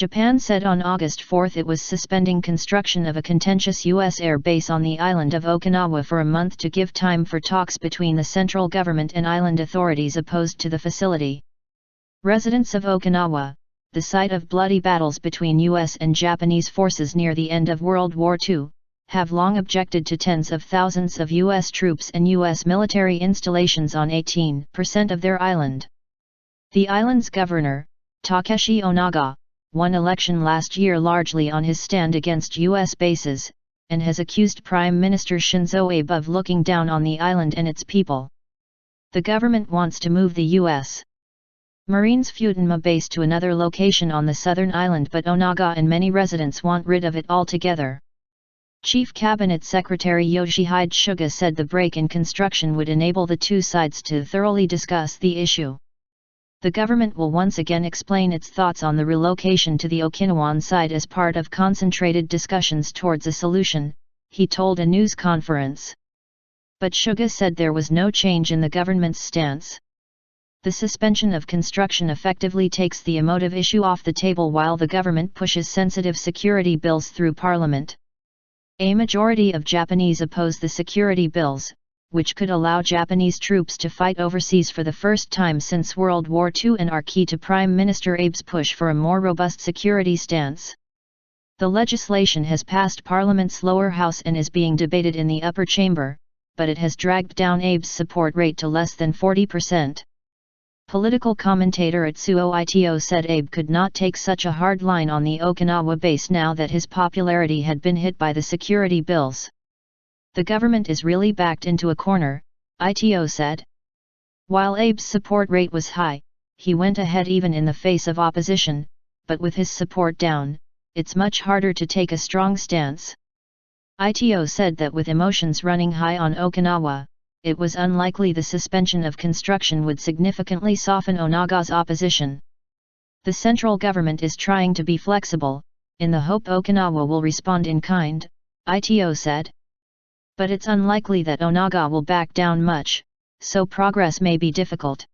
Japan said on August 4 it was suspending construction of a contentious U.S. air base on the island of Okinawa for a month to give time for talks between the central government and island authorities opposed to the facility. Residents of Okinawa, the site of bloody battles between U.S. and Japanese forces near the end of World War II, have long objected to tens of thousands of U.S. troops and U.S. military installations on 18% of their island. The island's governor, Takeshi Onaga, won election last year largely on his stand against U.S. bases, and has accused Prime Minister Shinzo Abe of looking down on the island and its people. The government wants to move the U.S. Marines' Futenma base to another location on the southern island, but Onaga and many residents want rid of it altogether. Chief Cabinet Secretary Yoshihide Suga said the break in construction would enable the two sides to thoroughly discuss the issue. The government will once again explain its thoughts on the relocation to the Okinawan side as part of concentrated discussions towards a solution, he told a news conference. But Suga said there was no change in the government's stance. The suspension of construction effectively takes the emotive issue off the table while the government pushes sensitive security bills through parliament. A majority of Japanese oppose the security bills, which could allow Japanese troops to fight overseas for the first time since World War II and are key to Prime Minister Abe's push for a more robust security stance. The legislation has passed Parliament's lower house and is being debated in the upper chamber, but it has dragged down Abe's support rate to less than 40%. Political commentator Atsuo Ito said Abe could not take such a hard line on the Okinawa base now that his popularity had been hit by the security bills. The government is really backed into a corner, Ito said. While Abe's support rate was high, he went ahead even in the face of opposition, but with his support down, it's much harder to take a strong stance. Ito said that with emotions running high on Okinawa, it was unlikely the suspension of construction would significantly soften Onaga's opposition. The central government is trying to be flexible, in the hope Okinawa will respond in kind, Ito said. But it's unlikely that Onaga will back down much, so progress may be difficult.